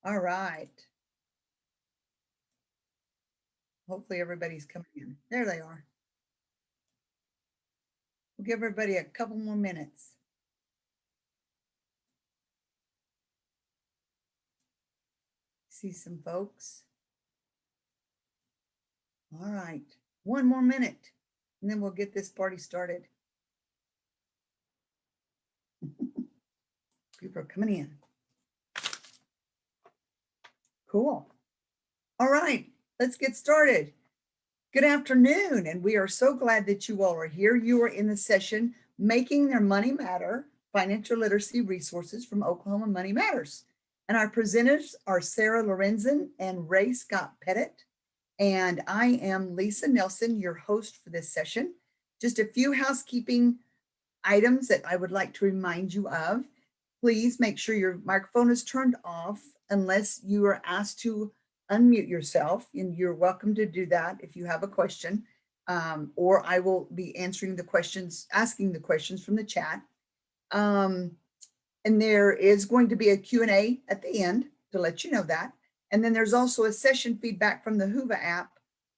All right. Hopefully everybody's coming in. There they are. We'll give everybody a couple more minutes. See some folks. All right, one more minute, and then we'll get this party started. People are coming in. Cool. All right, let's get started. Good afternoon, and we are so glad that you all are here. You are in the session, Making Their Money Matter, Financial Literacy Resources from Oklahoma Money Matters. And our presenters are Sarah Lorenzen and Ray Scott Pettit. And I am Lisa Nelson, your host for this session. Just a few housekeeping items that I would like to remind you of. Please make sure your microphone is turned off unless you are asked to unmute yourself, and you're welcome to do that if you have a question, or I will be answering the questions, asking the questions from the chat. And there is going to be a Q&A at the end to let you know that. And then there's also a session feedback from the Whova app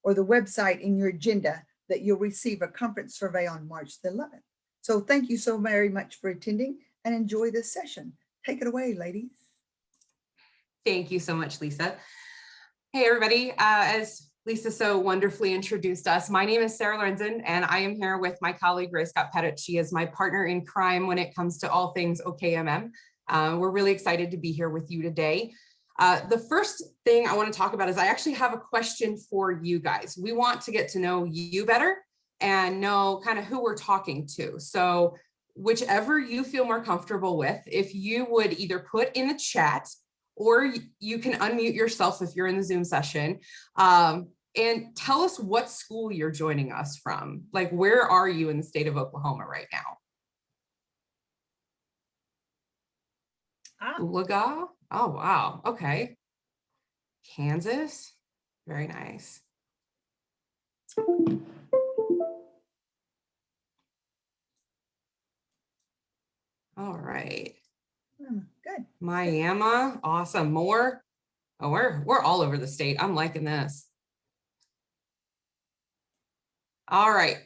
or the website in your agenda that you'll receive a conference survey on March the 11th. So thank you so very much for attending and enjoy this session. Take it away, ladies. Thank you so much, Lisa. Hey, everybody. As Lisa so wonderfully introduced us, my name is Sarah Lorenzen, and I am here with my colleague, Ray Scott Pettit. She is my partner in crime when it comes to all things OKMM. We're really excited to be here with you today. The first thing I want to talk about is I actually have a question for you guys. We want to get to know you better and know kind of who we're talking to. So whichever you feel more comfortable with, if you would either put in the chat or you can unmute yourself if you're in the Zoom session, and tell us what school you're joining us from. Like, where are you in the state of Oklahoma right now? Oolaga? Oh, wow. Okay. Kansas? Very nice. All right. Good. Miami, awesome. More. Oh, we're all over the state. I'm liking this. All right.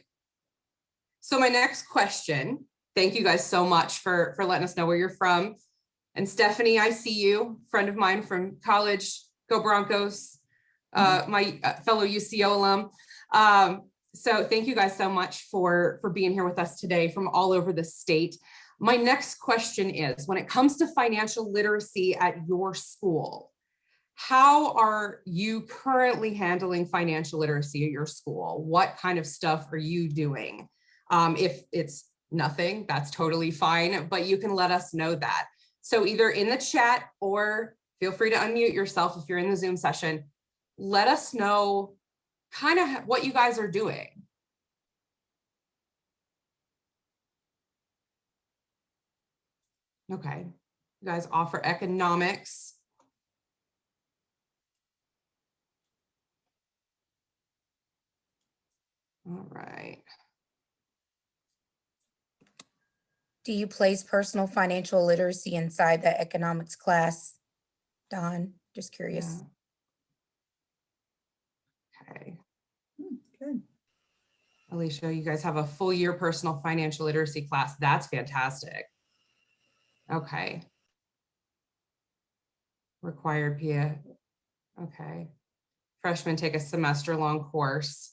So my next question, thank you guys so much for letting us know where you're from. And Stephanie, I see you, friend of mine from college. Go Broncos, my fellow UCO alum. So thank you guys so much for being here with us today from all over the state. My next question is, when it comes to financial literacy at your school, how are you currently handling financial literacy at your school? What kind of stuff are you doing? If it's nothing, that's totally fine, but you can let us know that. So either in the chat or feel free to unmute yourself if you're in the Zoom session. Let us know kind of what you guys are doing. Okay, you guys offer economics. All right. Do you place personal financial literacy inside the economics class, Don? Just curious. Yeah. Okay. Good. Alicia, you guys have a full year personal financial literacy class. That's fantastic. Okay. Required PA. Okay. Freshmen take a semester long course.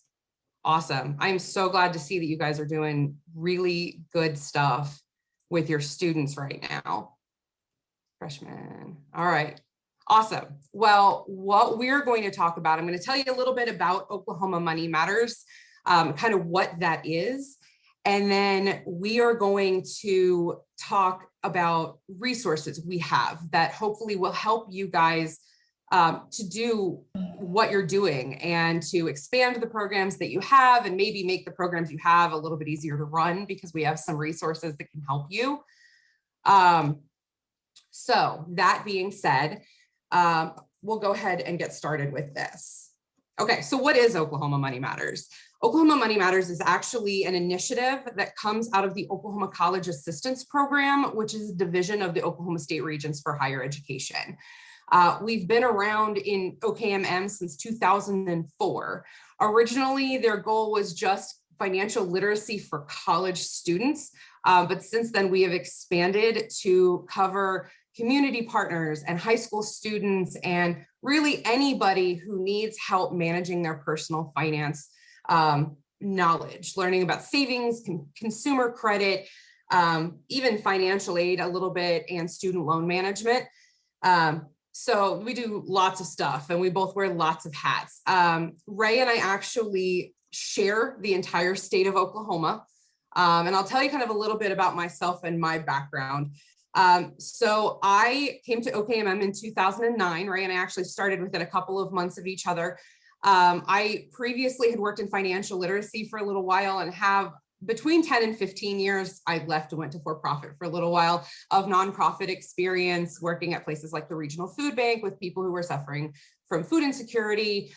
Awesome. I'm so glad to see that you guys are doing really good stuff with your students right now. Freshmen. All right. Awesome. Well, what we're going to talk about, I'm going to tell you a little bit about Oklahoma Money Matters, kind of what that is. And then we are going to talk about resources we have that hopefully will help you guys to do what you're doing and to expand the programs that you have and maybe make the programs you have a little bit easier to run because we have some resources that can help you. So that being said, we'll go ahead and get started with this. Okay, so what is Oklahoma Money Matters? Oklahoma Money Matters is actually an initiative that comes out of the Oklahoma College Assistance Program, which is a division of the Oklahoma State Regents for Higher Education. We've been around in OKMM since 2004. Originally, their goal was just financial literacy for college students, but since then we have expanded to cover community partners and high school students and really anybody who needs help managing their personal finance knowledge, learning about savings, consumer credit, even financial aid a little bit, and student loan management. So we do lots of stuff and we both wear lots of hats. Ray and I actually share the entire state of Oklahoma. And I'll tell you kind of a little bit about myself and my background. So I came to OKMM in 2009, Ray and I actually started within a couple of months of each other. I previously had worked in financial literacy for a little while and have between 10 and 15 years, I left and went to for-profit for a little while of nonprofit experience, working at places like the Regional Food Bank with people who were suffering from food insecurity,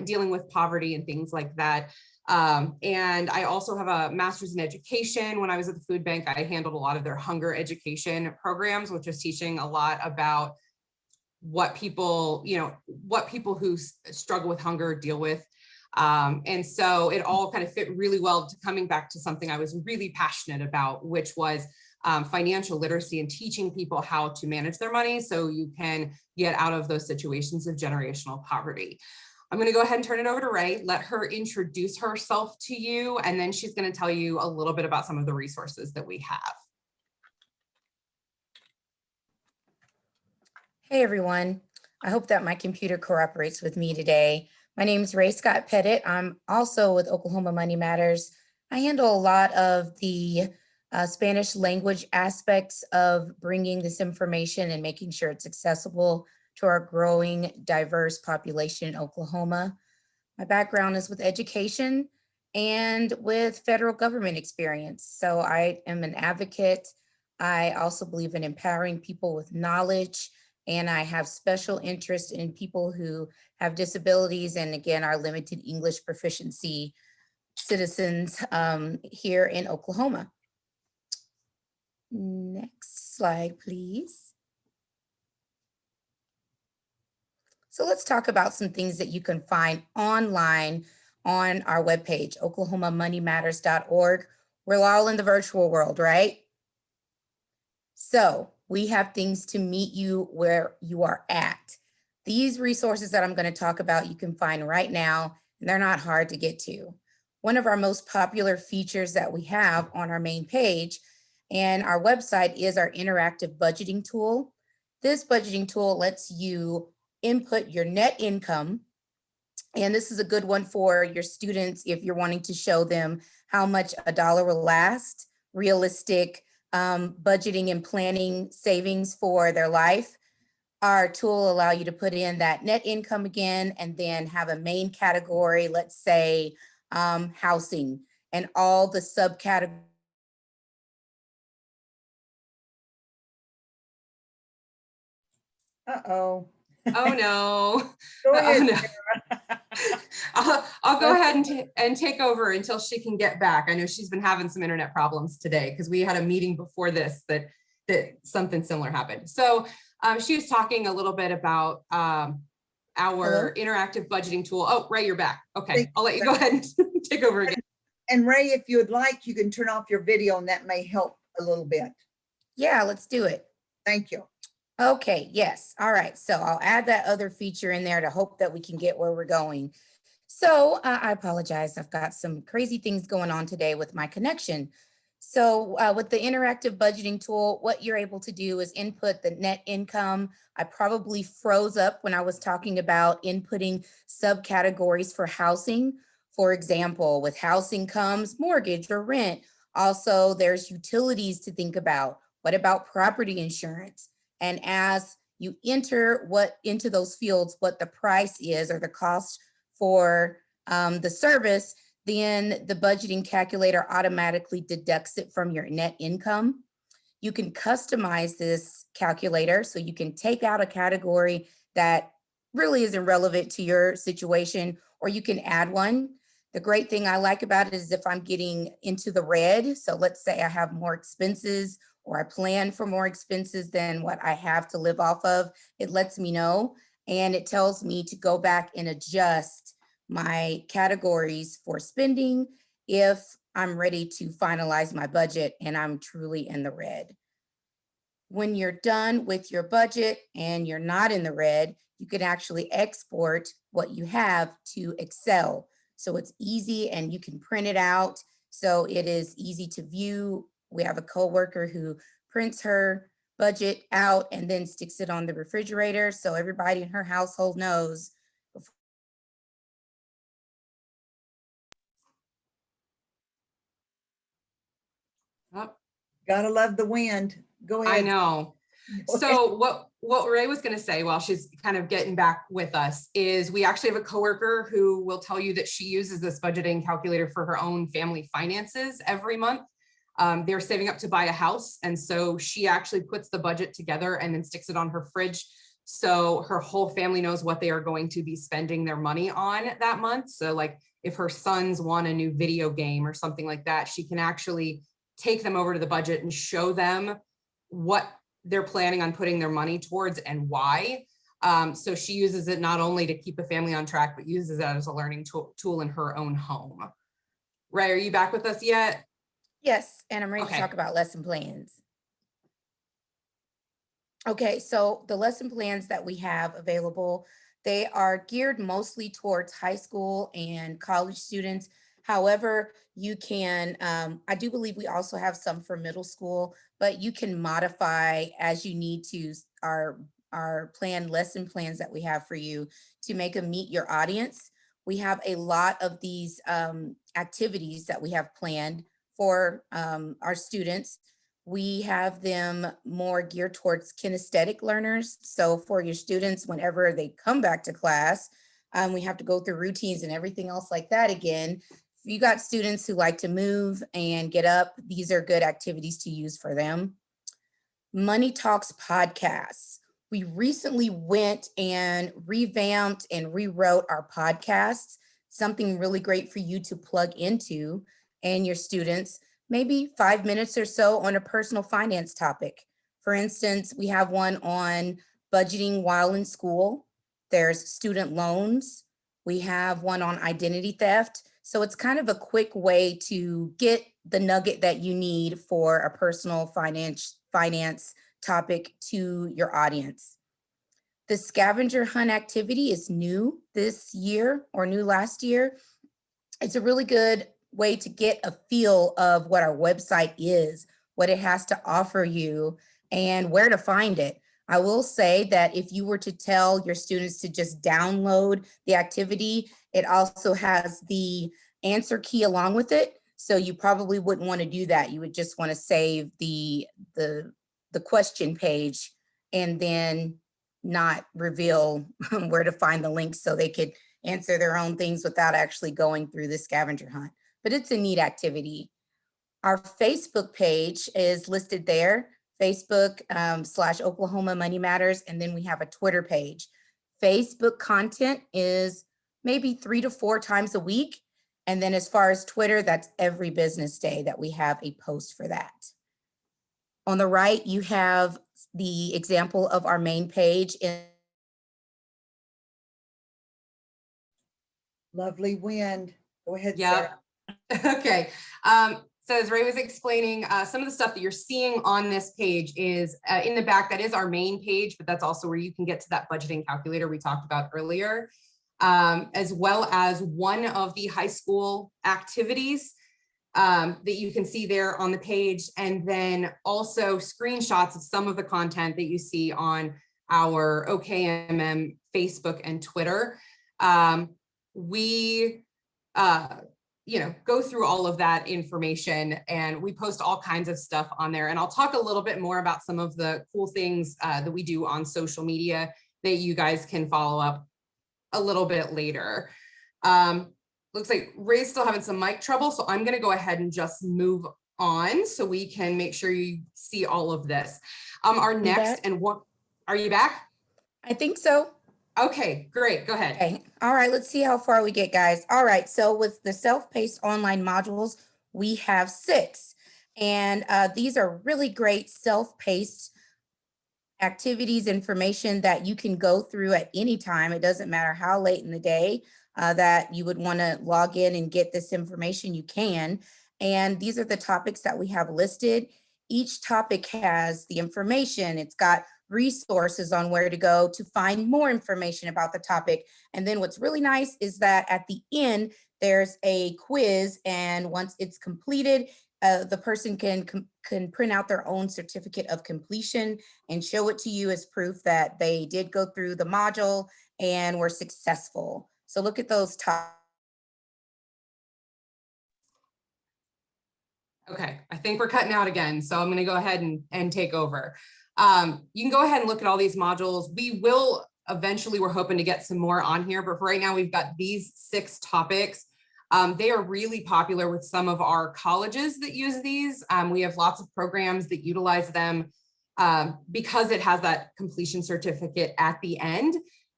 dealing with poverty and things like that. And I also have a master's in education. When I was at the food bank, I handled a lot of their hunger education programs, which was teaching a lot about what people, what people who struggle with hunger deal with. And so it all kind of fit really well to coming back to something I was really passionate about, which was financial literacy and teaching people how to manage their money so you can get out of those situations of generational poverty. I'm going to go ahead and turn it over to Ray, let her introduce herself to you, and then she's going to tell you a little bit about some of the resources that we have. Hey everyone, I hope that my computer cooperates with me today. My name is Ray Scott Pettit. I'm also with Oklahoma Money Matters. I handle a lot of the Spanish language aspects of bringing this information and making sure it's accessible to our growing diverse population in Oklahoma. My background is with education and with federal government experience. So I am an advocate. I also believe in empowering people with knowledge, and I have special interest in people who have disabilities and again, are limited English proficiency citizens here in Oklahoma. Next slide, please. So let's talk about some things that you can find online on our webpage, oklahomamoneymatters.org. We're all in the virtual world, right? So we have things to meet you where you are at. These resources that I'm going to talk about, you can find right now, and they're not hard to get to. One of our most popular features that we have on our main page and our website is our interactive budgeting tool. This budgeting tool lets you input your net income. And this is a good one for your students if you're wanting to show them how much a dollar will last, realistic budgeting and planning savings for their life. Our tool will allow you to put in that net income again and then have a main category, let's say housing, and all the subcategories. Uh-oh. Oh no. Go ahead. Oh, no. I'll go ahead and take over until she can get back. I know she's been having some internet problems today because we had a meeting before this that something similar happened. So she was talking a little bit about our interactive budgeting tool. Oh, Ray, you're back. Okay, I'll let you go ahead and take over again. And Ray, if you would like, you can turn off your video and that may help a little bit. Yeah, let's do it. Thank you. Okay, yes. All right. So I'll add that other feature in there to hope that we can get where we're going. So I apologize. I've got some crazy things going on today with my connection. So with the interactive budgeting tool, what you're able to do is input the net income. I probably froze up when I was talking about inputting subcategories for housing. For example, with housing comes mortgage or rent. Also, there's utilities to think about. What about property insurance? And as you enter into those fields, what the price is or the cost for the service, then the budgeting calculator automatically deducts it from your net income. You can customize this calculator so you can take out a category that really isn't relevant to your situation, or you can add one. The great thing I like about it is if I'm getting into the red, so let's say I have more expenses or I plan for more expenses than what I have to live off of, it lets me know. And it tells me to go back and adjust my categories for spending if I'm ready to finalize my budget and I'm truly in the red. When you're done with your budget and you're not in the red, you can actually export what you have to Excel. So it's easy and you can print it out. So it is easy to view. We have a coworker who prints her budget out and then sticks it on the refrigerator. So everybody in her household knows. Oh, Gotta love the wind. Go I ahead. know. Go ahead. So what Ray was going to say while she's kind of getting back with us is we actually have a coworker who will tell you that she uses this budgeting calculator for her own family finances every month. They're saving up to buy a house. And so she actually puts the budget together and then sticks it on her fridge. So her whole family knows what they are going to be spending their money on that month. So like if her sons want a new video game or something like that, she can actually take them over to the budget and show them what they're planning on putting their money towards and why. So she uses it not only to keep a family on track, but uses it as a learning tool in her own home. Ray, are you back with us yet? Yes, and I'm ready Okay. to talk about lesson plans. Okay, so the lesson plans that we have available, they are geared mostly towards high school and college students. However, you can, I do believe we also have some for middle school, but you can modify as you need to our lesson plans that we have for you to make them meet your audience. We have a lot of these activities that we have planned for our students. We have them more geared towards kinesthetic learners. So for your students, whenever they come back to class, we have to go through routines and everything else like that again. If you got students who like to move and get up, these are good activities to use for them. Money Talks podcasts. We recently went and revamped and rewrote our podcasts, something really great for you to plug into and your students, maybe 5 minutes or so on a personal finance topic. For instance, we have one on budgeting while in school. There's student loans. We have one on identity theft. So it's kind of a quick way to get the nugget that you need for a personal finance topic to your audience. The scavenger hunt activity is new this year or new last year. It's a really good way to get a feel of what our website is, what it has to offer you, and where to find it. I will say that if you were to tell your students to just download the activity, it also has the answer key along with it. So you probably wouldn't want to do that. You would just want to save the question page and then not reveal where to find the links so they could answer their own things without actually going through the scavenger hunt. But it's a neat activity. Our Facebook page is listed there, Facebook / Oklahoma Money Matters. And then we have a Twitter page. Facebook content is maybe 3 to 4 times a week. And then as far as Twitter, that's every business day that we have a post for that. On the right, you have the example of our main page. Lovely wind. Go ahead, Yeah. Sarah. Okay. So as Ray was explaining, some of the stuff that you're seeing on this page is in the back. That is our main page, but that's also where you can get to that budgeting calculator we talked about earlier, as well as one of the high school activities that you can see there on the page, and then also screenshots of some of the content that you see on our OKMM Facebook and Twitter. We go through all of that information, and we post all kinds of stuff on there. And I'll talk a little bit more about some of the cool things that we do on social media that you guys can follow up a little bit later. Looks like Ray's still having some mic trouble, so I'm going to go ahead and just move on so we can make sure you see all of this. Our next and what, are you back? I think so. Okay, great. Go ahead. Okay. All right, let's see how far we get, guys. All right, so with the self-paced online modules, we have 6. And these are really great self-paced activities, information that you can go through at any time. It doesn't matter how late in the day that you would want to log in and get this information, you can. And these are the topics that we have listed. Each topic has the information. It's got resources on where to go to find more information about the topic. And then what's really nice is that at the end, there's a quiz. And once it's completed, the person can print out their own certificate of completion and show it to you as proof that they did go through the module and were successful. So look at those top. Okay, I think we're cutting out again, so I'm going to go ahead and take over. You can go ahead and look at all these modules. We will eventually, we're hoping to get some more on here, but for right now, we've got these 6 topics. They are really popular with some of our colleges that use these. We have lots of programs that utilize them because it has that completion certificate at the end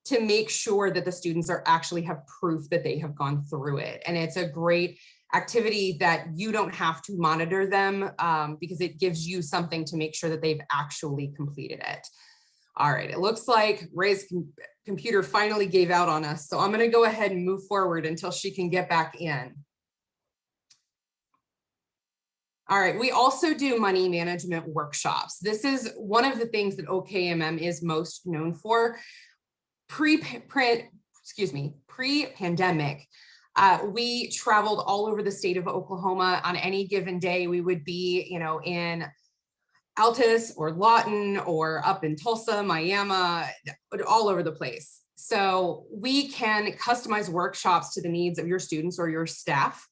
to make sure that the students actually have proof that they have gone through it. And it's a great activity that you don't have to monitor them because it gives you something to make sure that they've actually completed it. All right, it looks like Ray's computer finally gave out on us. So I'm going to go ahead and move forward until she can get back in. All right, we also do money management workshops. This is one of the things that OKMM is most known for. Pre-pandemic, we traveled all over the state of Oklahoma. On any given day, we would be, in Altus or Lawton or up in Tulsa, Miami, all over the place. So we can customize workshops to the needs of your students or your staff.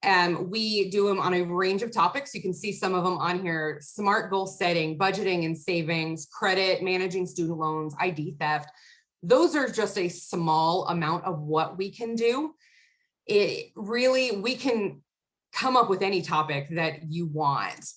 And we do them on a range of topics. You can see some of them on here: SMART goal setting, budgeting and savings, credit, managing student loans, ID theft. Those are just a small amount of what we can do. We can come up with any topic that you want.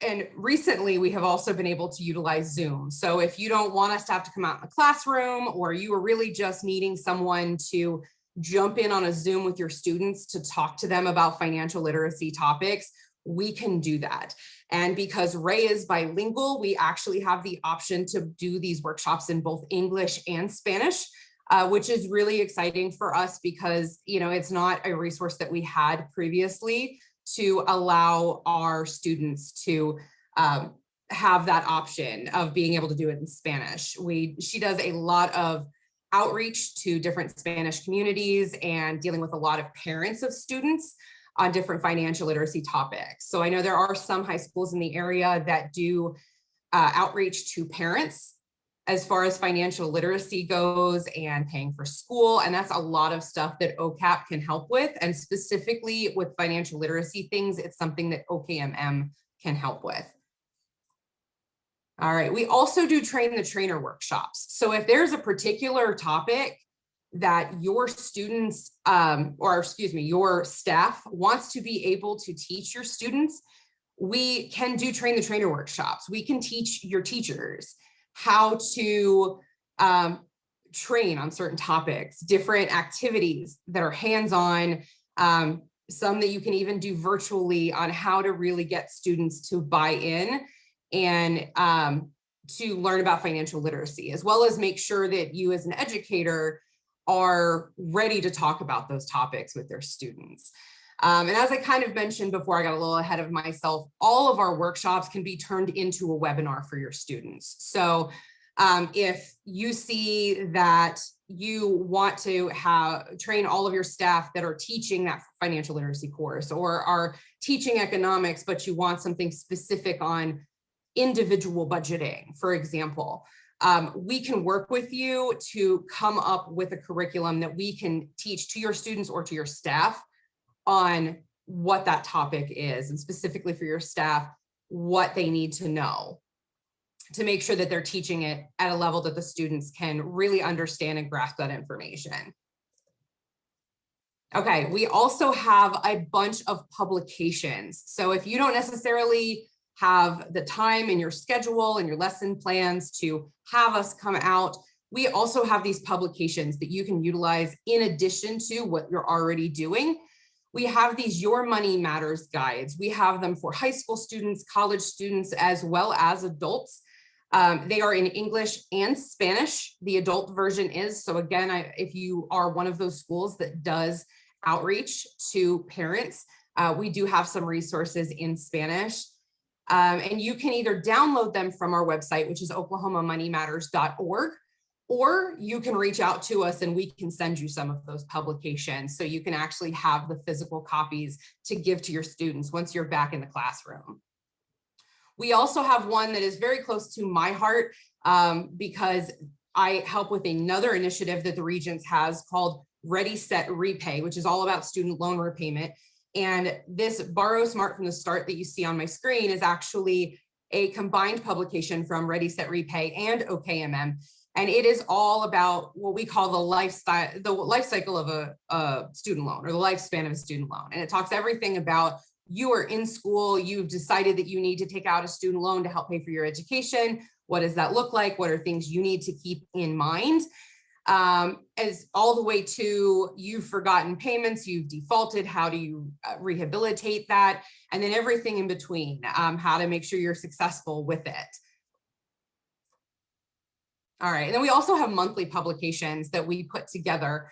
And recently we have also been able to utilize Zoom. So if you don't want us to have to come out in the classroom, or you are really just needing someone to jump in on a Zoom with your students to talk to them about financial literacy topics, we can do that. And because Ray is bilingual, we actually have the option to do these workshops in both English and Spanish, which is really exciting for us because, it's not a resource that we had previously to allow our students to have that option of being able to do it in Spanish. She does a lot of outreach to different Spanish communities and dealing with a lot of parents of students on different financial literacy topics. So I know there are some high schools in the area that do outreach to parents as far as financial literacy goes and paying for school. And that's a lot of stuff that OCAP can help with. And specifically with financial literacy things, it's something that OKMM can help with. All right, we also do train the trainer workshops. So if there's a particular topic that your students, your staff wants to be able to teach your students, we can do train the trainer workshops. We can teach your teachers how to train on certain topics, different activities that are hands-on, some that you can even do virtually on how to really get students to buy in and to learn about financial literacy, as well as make sure that you as an educator are ready to talk about those topics with their students. And as I kind of mentioned before, I got a little ahead of myself, all of our workshops can be turned into a webinar for your students. So if you see that you want to train all of your staff that are teaching that financial literacy course or are teaching economics, but you want something specific on individual budgeting, for example, we can work with you to come up with a curriculum that we can teach to your students or to your staff on what that topic is, and specifically for your staff, what they need to know to make sure that they're teaching it at a level that the students can really understand and grasp that information. Okay, we also have a bunch of publications. So if you don't necessarily have the time in your schedule and your lesson plans to have us come out we also have these publications that you can utilize in addition to what you're already doing. We have these Your Money Matters guides. We have them for high school students, college students, as well as adults. They are in English and Spanish. The adult version is. So again, if you are one of those schools that does outreach to parents, we do have some resources in Spanish. And you can either download them from our website, which is oklahomamoneymatters.org, or you can reach out to us and we can send you some of those publications so you can actually have the physical copies to give to your students once you're back in the classroom. We also have one that is very close to my heart because I help with another initiative that the Regents has called Ready, Set, Repay, which is all about student loan repayment. And this Borrow Smart from the Start that you see on my screen is actually a combined publication from Ready, Set, Repay and OKMM. And it is all about what we call the life cycle of a student loan, or the lifespan of a student loan. And it talks everything about you are in school, you've decided that you need to take out a student loan to help pay for your education. What does that look like? What are things you need to keep in mind? As all the way to you've forgotten payments, you've defaulted, how do you rehabilitate that? And then everything in between, how to make sure you're successful with it. All right, and then we also have monthly publications that we put together.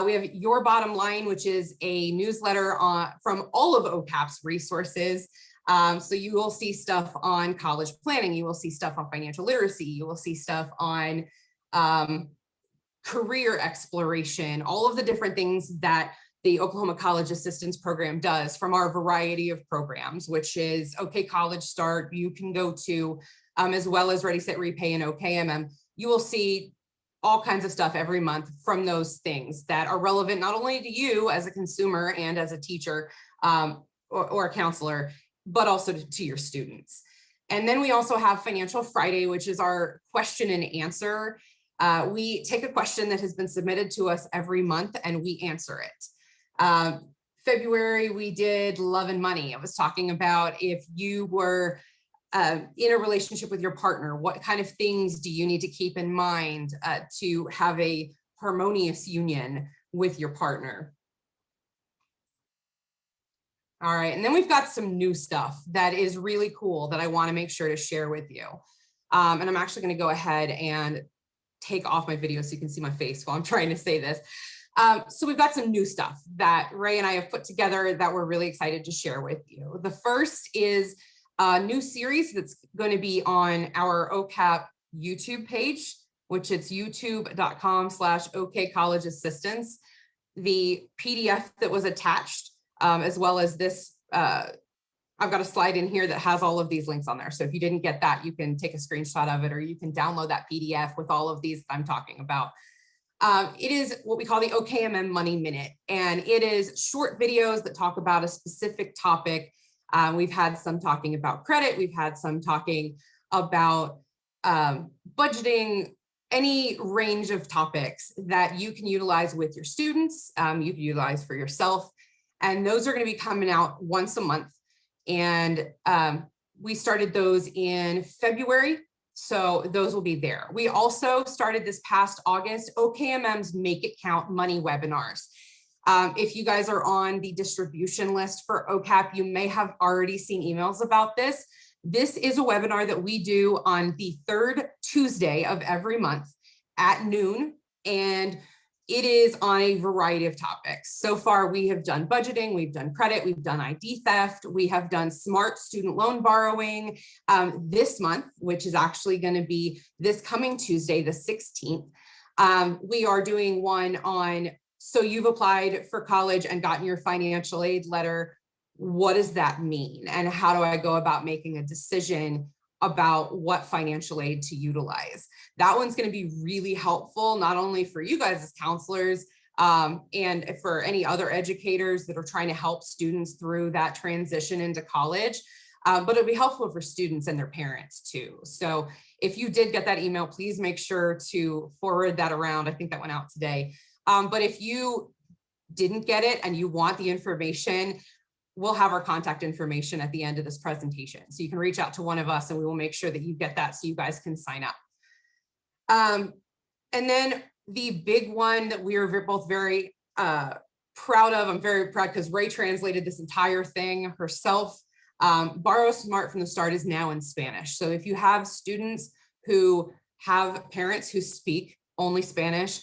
We have Your Bottom Line, which is a newsletter from all of OKAP's resources. So you will see stuff on college planning, you will see stuff on financial literacy, you will see stuff on career exploration, all of the different things that the Oklahoma College Assistance Program does from our variety of programs, which is OK College Start, you can go to, as well as Ready, Set, Repay and OKMM. You will see all kinds of stuff every month from those things that are relevant not only to you as a consumer and as a teacher or a counselor, but also to your students. And then we also have Financial Friday, which is our question and answer. We take a question that has been submitted to us every month and we answer it. February, we did Love and Money. I was talking about if you were in a relationship with your partner, what kind of things do you need to keep in mind to have a harmonious union with your partner? All right, and then we've got some new stuff that is really cool that I want to make sure to share with you. And I'm actually going to go ahead and take off my video so you can see my face while I'm trying to say this. So we've got some new stuff that Ray and I have put together that we're really excited to share with you. The first is a new series that's going to be on our OKAP YouTube page, which it's youtube.com/OK College Assistance. The PDF that was attached, as well as this, I've got a slide in here that has all of these links on there. So if you didn't get that, you can take a screenshot of it, or you can download that PDF with all of these I'm talking about. It is what we call the OKMM Money Minute, and it is short videos that talk about a specific topic. We've had some talking about credit. We've had some talking about budgeting, any range of topics that you can utilize with your students, you can utilize for yourself. And those are going to be coming out once a month. And we started those in February. So those will be there. We also started this past August, OKMM's Make It Count Money webinars. If you guys are on the distribution list for OKAP, you may have already seen emails about this. This is a webinar that we do on the third Tuesday of every month at noon, and it is on a variety of topics. So far, we have done budgeting, we've done credit, we've done ID theft, we have done smart student loan borrowing. This month, which is actually going to be this coming Tuesday, the 16th, we are doing one on, so you've applied for college and gotten your financial aid letter. What does that mean? And how do I go about making a decision about what financial aid to utilize? That one's going to be really helpful, not only for you guys as counselors and for any other educators that are trying to help students through that transition into college, but it'll be helpful for students and their parents too. So if you did get that email, please make sure to forward that around. I think that went out today. But if you didn't get it and you want the information, we'll have our contact information at the end of this presentation. So you can reach out to one of us and we will make sure that you get that so you guys can sign up. And then the big one that we are both very proud of, I'm very proud because Ray translated this entire thing herself. Borrow Smart from the Start is now in Spanish. So if you have students who have parents who speak only Spanish,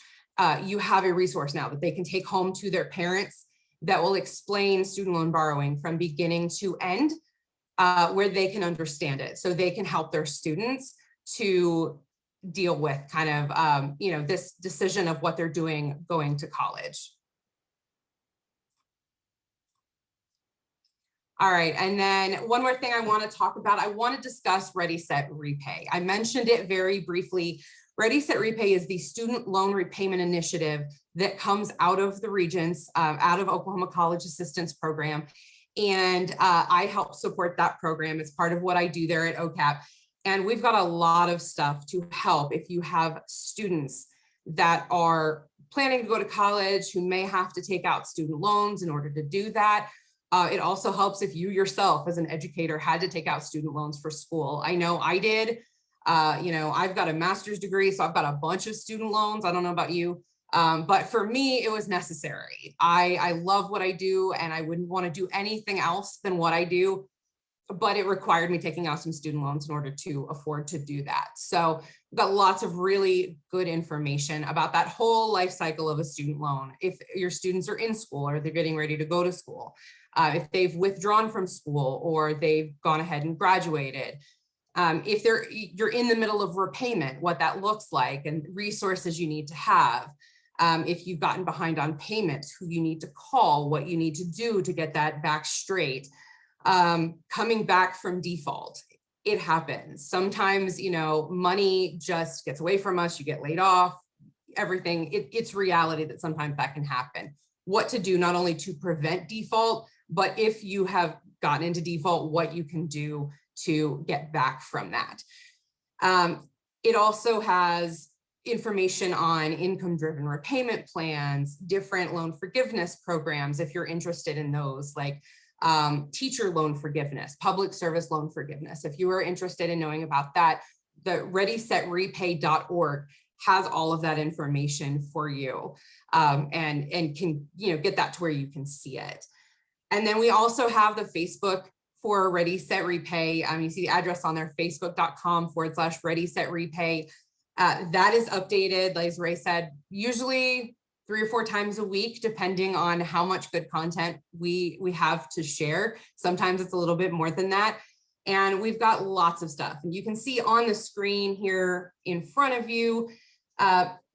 you have a resource now that they can take home to their parents that will explain student loan borrowing from beginning to end, where they can understand it. So they can help their students to deal with kind of, this decision of what they're doing going to college. All right, and then one more thing I want to talk about, I want to discuss Ready, Set, Repay. I mentioned it very briefly. Ready, Set, Repay is the student loan repayment initiative that comes out of the Regents, out of Oklahoma College Assistance Program. And I help support that program. It's part of what I do there at OCAP. And we've got a lot of stuff to help if you have students that are planning to go to college who may have to take out student loans in order to do that. It also helps if you yourself as an educator had to take out student loans for school. I know I did. I've got a master's degree, so I've got a bunch of student loans. I don't know about you, but for me, it was necessary. I love what I do, and I wouldn't want to do anything else than what I do, but it required me taking out some student loans in order to afford to do that. So we've got lots of really good information about that whole life cycle of a student loan. If your students are in school or they're getting ready to go to school, if they've withdrawn from school or they've gone ahead and graduated, if you're in the middle of repayment, what that looks like and resources you need to have. If you've gotten behind on payments, who you need to call, what you need to do to get that back straight. Coming back from default, it happens. Sometimes, money just gets away from us, you get laid off, everything. It's reality that sometimes that can happen. What to do, not only to prevent default, but if you have gotten into default, what you can do to get back from that. It also has information on income-driven repayment plans, different loan forgiveness programs, if you're interested in those, like teacher loan forgiveness, public service loan forgiveness. If you are interested in knowing about that, the readysetrepay.org has all of that information for you, and can get that to where you can see it. And then we also have the Facebook for Ready, Set, Repay. You see the address on there, facebook.com/Ready, Set, Repay. That is updated, like Ray said, usually 3 or 4 times a week, depending on how much good content we have to share. Sometimes it's a little bit more than that. And we've got lots of stuff. And you can see on the screen here in front of you,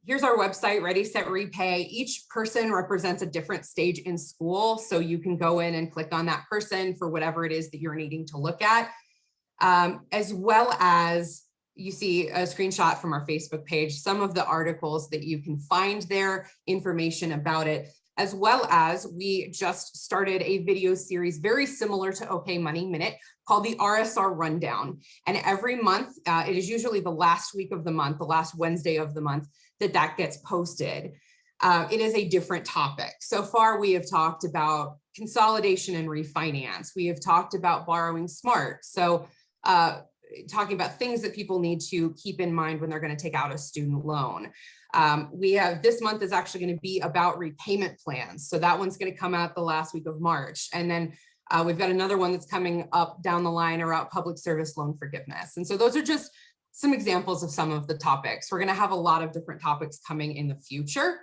here's our website, Ready, Set, Repay. Each person represents a different stage in school. So you can go in and click on that person for whatever it is that you're needing to look at, as well as you see a screenshot from our Facebook page, some of the articles that you can find there, information about it, as well as we just started a video series very similar to OK Money Minute called the RSR Rundown. And every month, it is usually the last week of the month, the last Wednesday of the month, that gets posted. It is a different topic. So far, we have talked about consolidation and refinance. We have talked about borrowing smart. So talking about things that people need to keep in mind when they're going to take out a student loan. We have, this month is actually going to be about repayment plans. So that one's going to come out the last week of March. And then we've got another one that's coming up down the line around public service loan forgiveness. And so those are just some examples of some of the topics. We're going to have a lot of different topics coming in the future.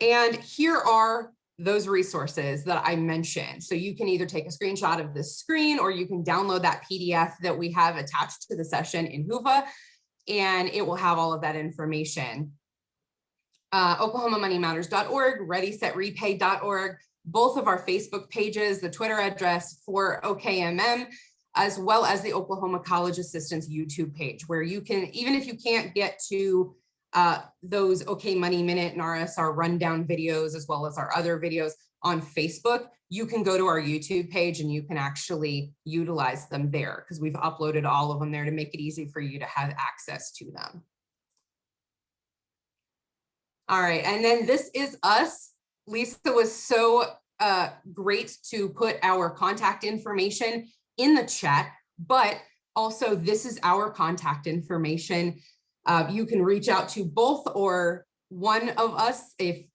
And here are those resources that I mentioned. So you can either take a screenshot of this screen or you can download that PDF that we have attached to the session in Whova, and it will have all of that information. OklahomaMoneyMatters.org, ReadySetRepay.org, both of our Facebook pages, the Twitter address for OKMM, as well as the Oklahoma College Assistance YouTube page, where you can, even if you can't get to those OK Money Minute and RSR Rundown videos, as well as our other videos on Facebook, you can go to our YouTube page and you can actually utilize them there because we've uploaded all of them there to make it easy for you to have access to them. All right, and then this is us. Lisa was so great to put our contact information in the chat, but also this is our contact information. You can reach out to both or one of us if,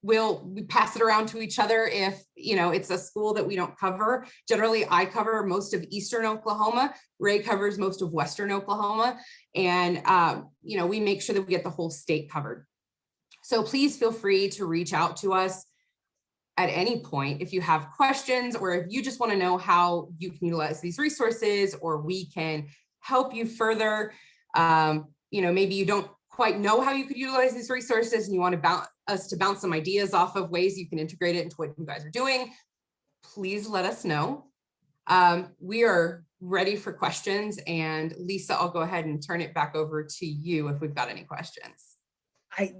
we pass it around to each other if, it's a school that we don't cover. Generally, I cover most of Eastern Oklahoma. Ray covers most of Western Oklahoma. And, we make sure that we get the whole state covered. So please feel free to reach out to us at any point if you have questions, or if you just want to know how you can utilize these resources, or we can help you further. Maybe you don't quite know how you could utilize these resources and you want us to bounce some ideas off of ways you can integrate it into what you guys are doing. Please let us know. We are ready for questions, and Lisa, I'll go ahead and turn it back over to you if we've got any questions.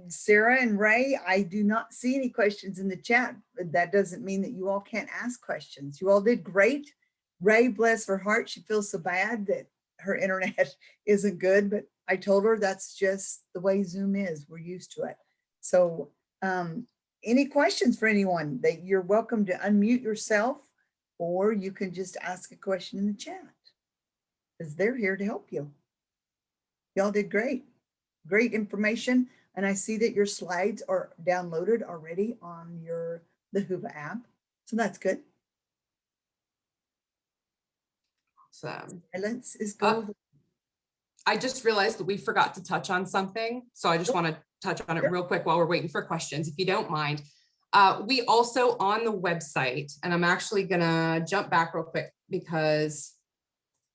Sarah and Ray, I do not see any questions in the chat, but that doesn't mean that you all can't ask questions. You all did great. Ray, bless her heart, she feels so bad that her internet isn't good, but I told her that's just the way Zoom is. We're used to it. So any questions for anyone, that you're welcome to unmute yourself, or you can just ask a question in the chat, because they're here to help you. Y'all did great. Great information. And I see that your slides are downloaded already on the Whova app. So that's good. Silence is gold. I just realized that we forgot to touch on something. So I just want to touch on it real quick while we're waiting for questions, if you don't mind. We also on the website, and I'm actually going to jump back real quick because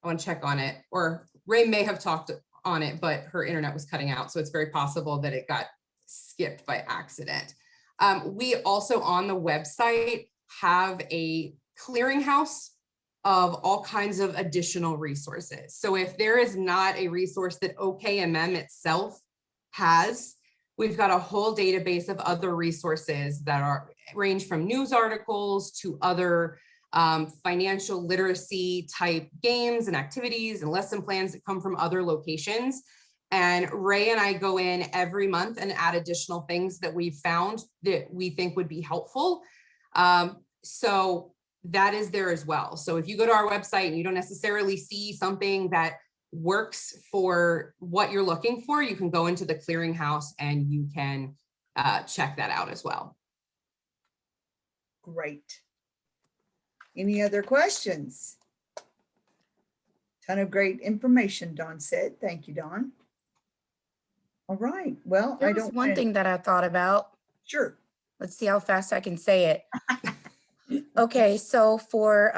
I want to check on it, or Ray may have talked on it, but her internet was cutting out. So it's very possible that it got skipped by accident. We also on the website have a clearinghouse of all kinds of additional resources. So if there is not a resource that OKMM itself has, we've got a whole database of other resources that range from news articles to other financial literacy type games and activities and lesson plans that come from other locations. And Ray and I go in every month and add additional things that we've found that we think would be helpful. So that is there as well. So if you go to our website and you don't necessarily see something that works for what you're looking for, you can go into the clearinghouse and you can check that out as well. Great. Any other questions? Ton of great information, Dawn said. Thank you, Dawn. All right. Well, There was one thing that I thought about. Sure. Let's see how fast I can say it. Okay, so for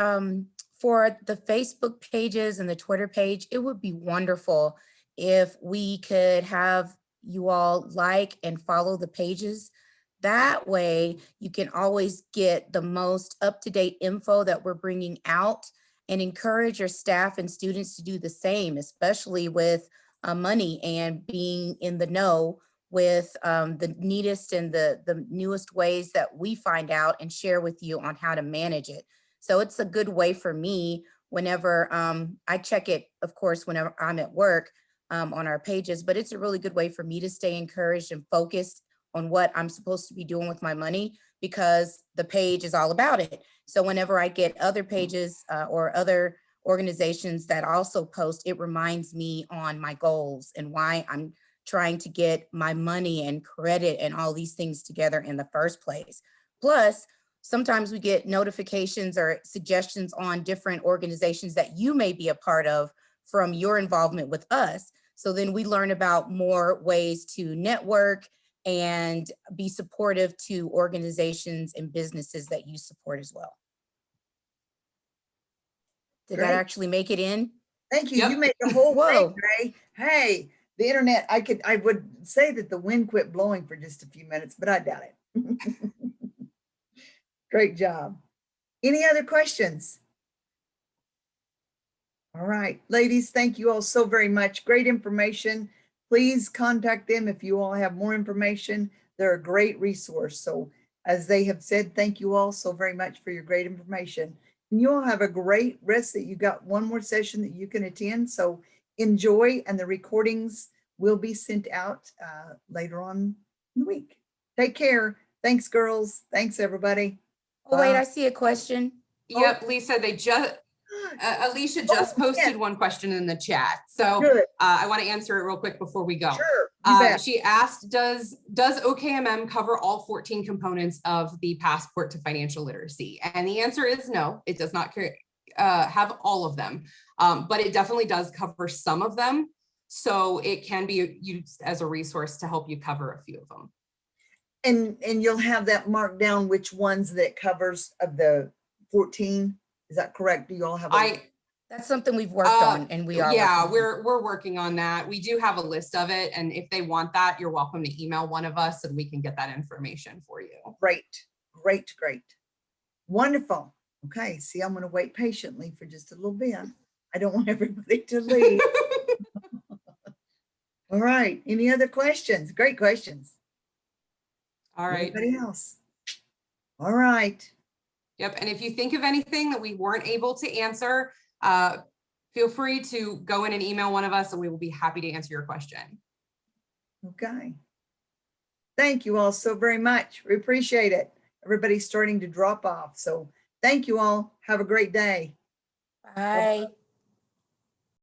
the Facebook pages and the Twitter page, it would be wonderful if we could have you all like and follow the pages. That way you can always get the most up-to-date info that we're bringing out, and encourage your staff and students to do the same, especially with money and being in the know with the neatest and the newest ways that we find out and share with you on how to manage it. So it's a good way for me whenever I check it, of course, whenever I'm at work on our pages, but it's a really good way for me to stay encouraged and focused on what I'm supposed to be doing with my money, because the page is all about it. So whenever I get other pages or other organizations that also post, it reminds me on my goals and why I'm trying to get my money and credit and all these things together in the first place. Plus, sometimes we get notifications or suggestions on different organizations that you may be a part of from your involvement with us. So then we learn about more ways to network and be supportive to organizations and businesses that you support as well. Did Great. that actually make it in? Thank you. Yep. You made the whole Whoa. thing, Ray. Hey, the internet, I would say that the wind quit blowing for just a few minutes, but I doubt it. Great job. Any other questions? All right, ladies, thank you all so very much. Great information. Please contact them if you all have more information. They're a great resource. So as they have said, thank you all so very much for your great information. And you all have a great rest that you got one more session that you can attend. So enjoy, and the recordings will be sent out later on in the week. Take care. Thanks, girls. Thanks, everybody. Oh, wait, Bye. I see a question. Yep, Lisa, they just, Alicia just Oh, yeah. posted one question in the chat. So Good, I want to answer it real quick before we go. sure, you bet. She asked, does OKMM cover all 14 components of the passport to financial literacy? And the answer is no, it does not have all of them, but it definitely does cover some of them. So it can be used as a resource to help you cover a few of them. And you'll have that marked down which ones that covers of the 14. Is that correct? Do you all have? That's something we've worked on, and we are. Yeah, working on. we're working on that. We do have a list of it, and if they want that, you're welcome to email one of us, and we can get that information for you. Great, great, great, wonderful. Okay, see, I'm going to wait patiently for just a little bit. I don't want everybody to leave. All right. Any other questions? Great questions. All right. Anybody else? All right. Yep. And if you think of anything that we weren't able to answer, feel free to go in and email one of us, and we will be happy to answer your question. Okay. Thank you all so very much. We appreciate it. Everybody's starting to drop off. So thank you all. Have a great day. Bye.